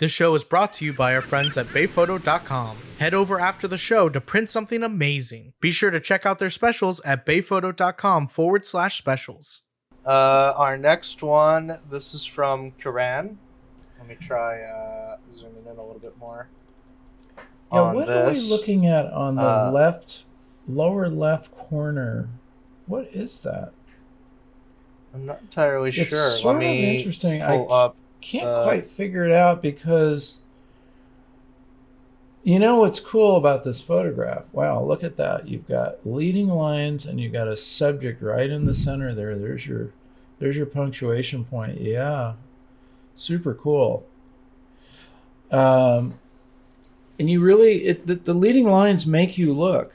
This show is brought to you by our friends at bayphoto.com. Head over after the show to print something amazing. Be sure to check out their specials at bayphoto.com/specials. Our next one, this is from Kiran. Let me try zooming in a little bit more. Yeah, what are we looking at on the lower left corner? What is that? I'm not entirely sure. It's sort of interesting. I can't quite figure it out because you know what's cool about this photograph? Wow, look at that. You've got leading lines and you've got a subject right in the center there. There's your punctuation point. Yeah, super cool. And you really, the leading lines make you look.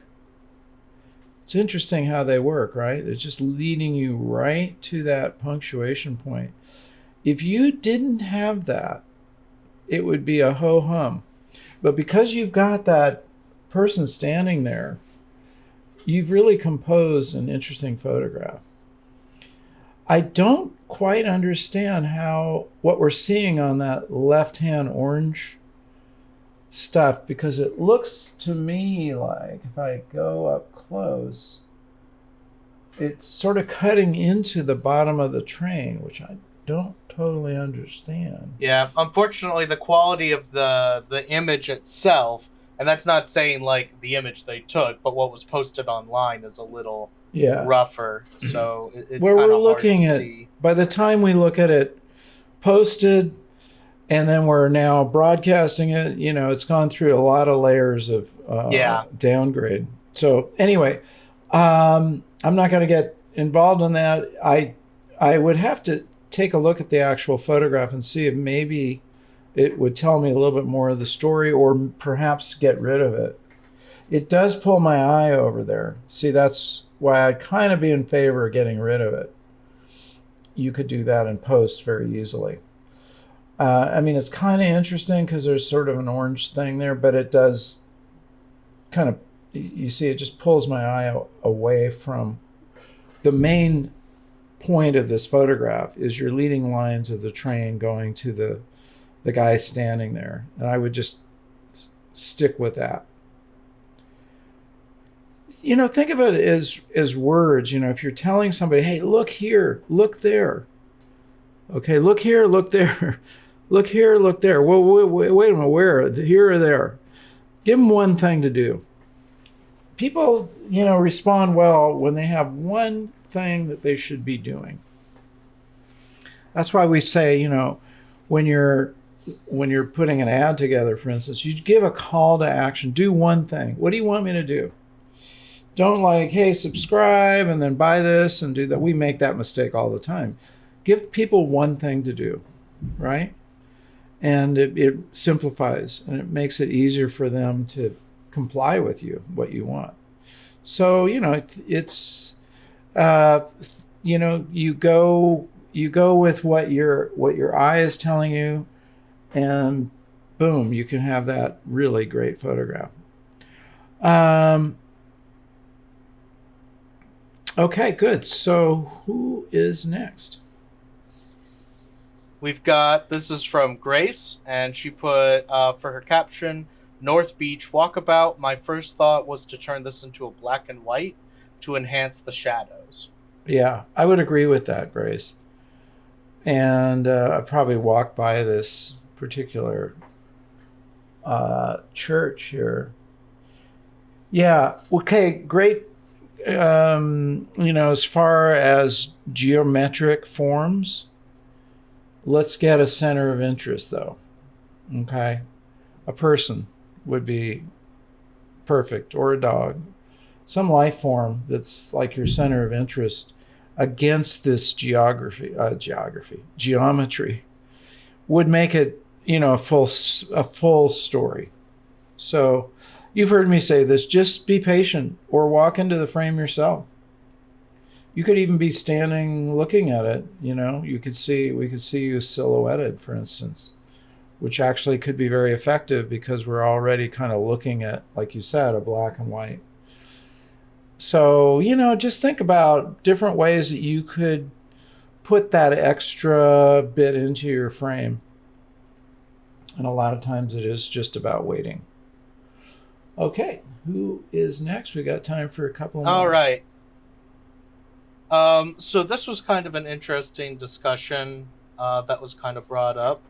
It's interesting how they work, right? They're just leading you right to that punctuation point. If you didn't have that, it would be a ho-hum. But because you've got that person standing there, you've really composed an interesting photograph. I don't quite understand what we're seeing on that left-hand orange stuff, because it looks to me like, if I go up close, it's sort of cutting into the bottom of the train, which I don't totally understand. Yeah, unfortunately, the quality of the image itself, and that's not saying like the image they took, but what was posted online is a little rougher. So it's where kind we're of looking hard to at see. By the time we look at it posted, and then we're now broadcasting it, it's gone through a lot of layers of downgrade. So anyway, I'm not going to get involved in that. I would have to take a look at the actual photograph and see if maybe it would tell me a little bit more of the story, or perhaps get rid of it. It does pull my eye over there. See, that's why I'd kind of be in favor of getting rid of it. You could do that in post very easily. It's kind of interesting because there's sort of an orange thing there, but it does kind of, you see, it just pulls my eye away from the main point of this photograph is your leading lines of the train going to the guy standing there. And I would just stick with that. Think of it as words. If you're telling somebody, hey, look here, look there. Okay, look here, look there. Look here, look there. Well, wait a minute, where? Here or there? Give them one thing to do. People, respond well when they have one thing that they should be doing. That's why we say, when you're putting an ad together, for instance, you give a call to action. Do one thing. What do you want me to do? Don't like, hey, subscribe and then buy this and do that. We make that mistake all the time. Give people one thing to do, right? And it simplifies and it makes it easier for them to comply with what you want. So, it's you go with what your eye is telling you, and boom, you can have that really great photograph. Okay, good. So who is next? We've got, this is from Grace, and she put for her caption, North Beach walkabout. My first thought was to turn this into a black and white to enhance the shadows. Yeah, I would agree with that, Grace. And I probably walked by this particular church here. Yeah, okay, great. As far as geometric forms, let's get a center of interest, though. Okay, a person would be perfect, or a dog, some life form that's like your center of interest against this geometry would make it, a full story. So you've heard me say this, just be patient or walk into the frame yourself. You could even be standing looking at it, we could see you silhouetted, for instance, which actually could be very effective because we're already kind of looking at, like you said, a black and white. So, just think about different ways that you could put that extra bit into your frame. And a lot of times it is just about waiting. Okay, who is next? We got time for a couple more. All right. So this was kind of an interesting discussion that was kind of brought up.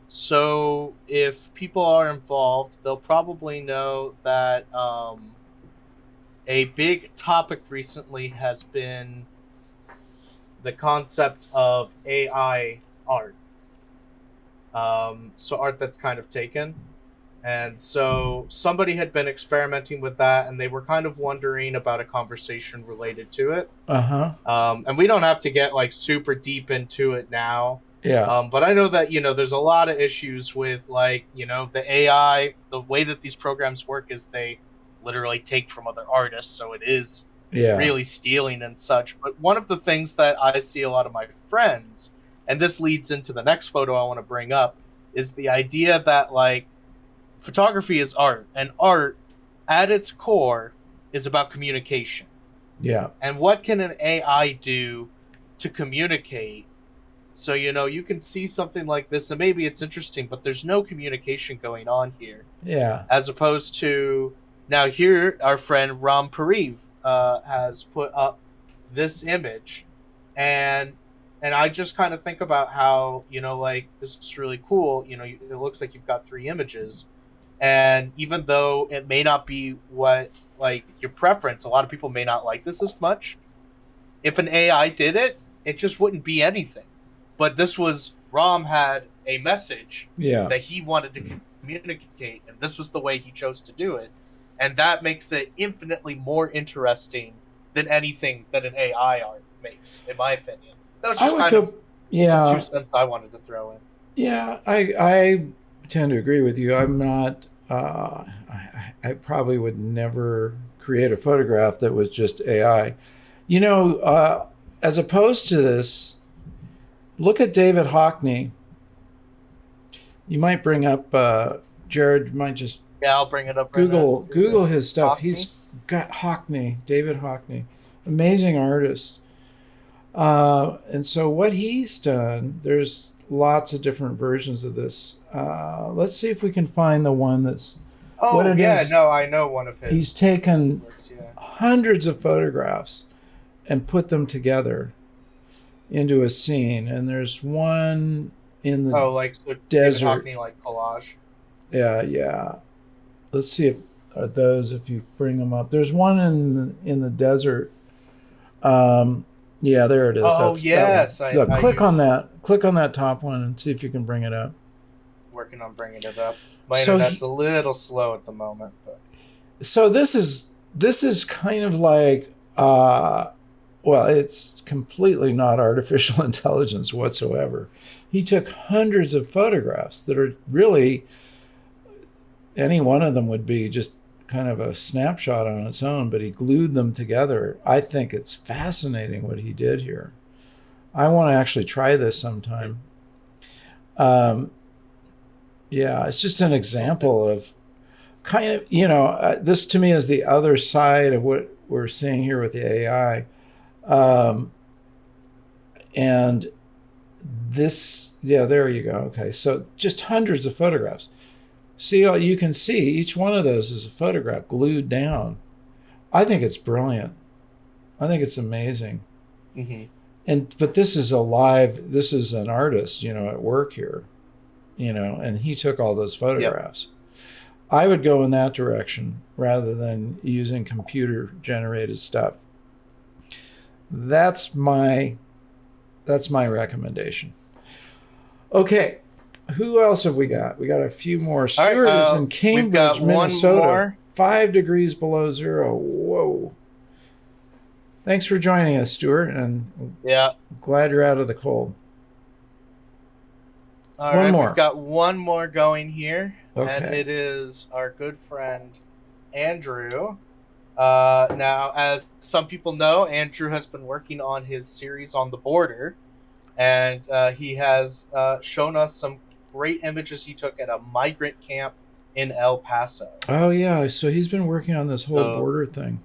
So if people are involved, they'll probably know that a big topic recently has been the concept of AI art. So art that's kind of taken. And so somebody had been experimenting with that, and they were kind of wondering about a conversation related to it. And we don't have to get like super deep into it now. Yeah. But I know that, there's a lot of issues with like, the AI, the way that these programs work is they literally take from other artists. So it is really stealing and such. But one of the things that I see a lot of my friends, and this leads into the next photo I want to bring up, is the idea that like, photography is art, and art at its core is about communication. Yeah. And what can an AI do to communicate? So, you can see something like this and maybe it's interesting, but there's no communication going on here. Yeah. As opposed to now here, our friend Ram Pariv has put up this image, and I just kind of think about how, like, this is really cool. It looks like you've got 3 images. And even though it may not be what, like, your preference, a lot of people may not like this as much. If an AI did it, it just wouldn't be anything. But this was, Ram had a message that he wanted to communicate, and this was the way he chose to do it. And that makes it infinitely more interesting than anything that an AI art makes, in my opinion. That was just kind of some 2 cents I wanted to throw in. Yeah, I tend to agree with you. I'm not. I probably would never create a photograph that was just AI. As opposed to this, look at David Hockney. You might bring up Jared. Might just I'll bring it up. Google his stuff. Hockney? He's got David Hockney, amazing artist. And so what he's done, there's lots of different versions of this. Let's see if we can find the one that's. Oh, no, I know one of his. He's taken hundreds of photographs and put them together into a scene. And there's one in the desert. David Hockney, like collage. Yeah. Let's see if you bring them up. There's one in the desert. Yeah, there it is. Oh, that's yes. Click on that top one and see if you can bring it up. Working on bringing it up. My internet's a little slow at the moment. But. So this is kind of like, it's completely not artificial intelligence whatsoever. He took hundreds of photographs that are really, any one of them would be just kind of a snapshot on its own, but he glued them together. I think it's fascinating what he did here. I want to actually try this sometime. It's just an example of kind of, this to me is the other side of what we're seeing here with the AI. And this, there you go. Okay. So just hundreds of photographs. See, you can see each one of those is a photograph glued down. I think it's brilliant. I think it's amazing. Mm-hmm. But this is this is an artist, at work here, and he took all those photographs. Yep. I would go in that direction rather than using computer generated stuff. That's my recommendation. Okay. Who else have we got? We got a few more. Stuart is in Cambridge, Minnesota. 5 degrees below zero. Whoa. Thanks for joining us, Stuart, and glad you're out of the cold. All right, more. We've got one more going here, okay. And it is our good friend, Andrew. Now, as some people know, Andrew has been working on his series on the border, and he has shown us some great images he took at a migrant camp in El Paso. Oh, yeah. So he's been working on this whole border thing.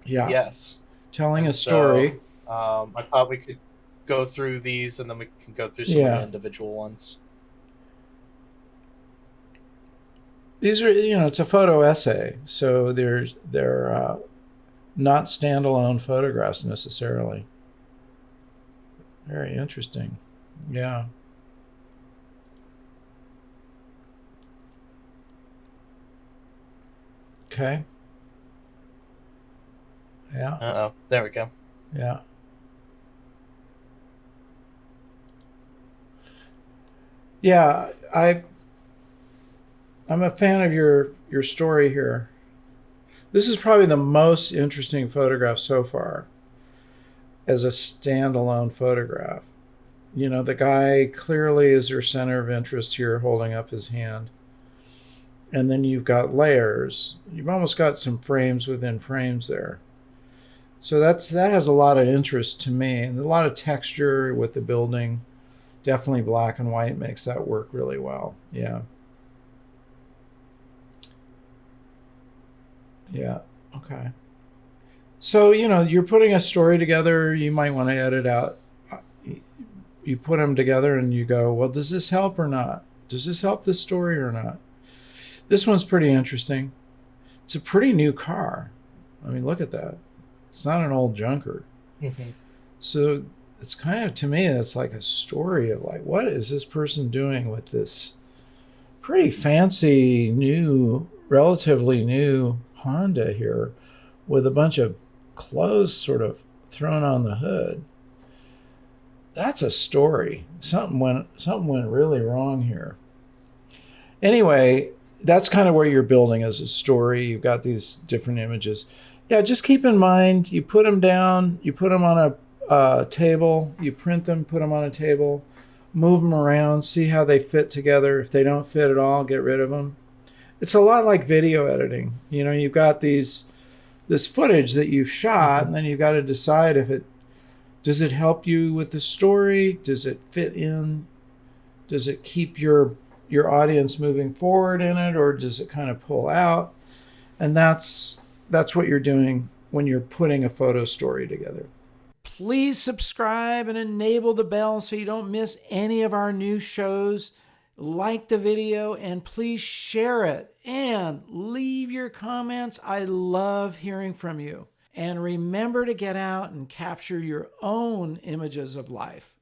Yeah. Yes. Telling a story. I thought we could go through these, and then we can go through some of the Yeah. individual ones. These are, it's a photo essay, so they're not standalone photographs necessarily. Very interesting. Yeah. Okay. Yeah. Uh-oh. There we go. Yeah. Yeah. I'm a fan of your story here. This is probably the most interesting photograph so far as a standalone photograph. The guy clearly is your center of interest here, holding up his hand. And then you've got layers. You've almost got some frames within frames there. So that has a lot of interest to me, and a lot of texture with the building. Definitely black and white makes that work really well. Yeah. Yeah. Okay. So, you're putting a story together. You might want to edit out. You put them together and you go, well, does this help or not? Does this help the story or not? This one's pretty interesting. It's a pretty new car. I mean, look at that. It's not an old junker. Mm-hmm. So it's kind of, to me, it's like a story of like, what is this person doing with this pretty fancy, new, relatively new Honda here with a bunch of clothes sort of thrown on the hood. That's a story. Something went really wrong here. Anyway, that's kind of where you're building as a story. You've got these different images. Yeah, just keep in mind, you put them down, you put them on a table, you print them, put them on a table, move them around, see how they fit together. If they don't fit at all, get rid of them. It's a lot like video editing. You've got this footage that you've shot, and then you've got to decide does it help you with the story? Does it fit in? Does it keep your audience moving forward in it, or does it kind of pull out? And that's what you're doing when you're putting a photo story together. Please subscribe and enable the bell so you don't miss any of our new shows. Like the video and please share it and leave your comments. I love hearing from you. And remember to get out and capture your own images of life.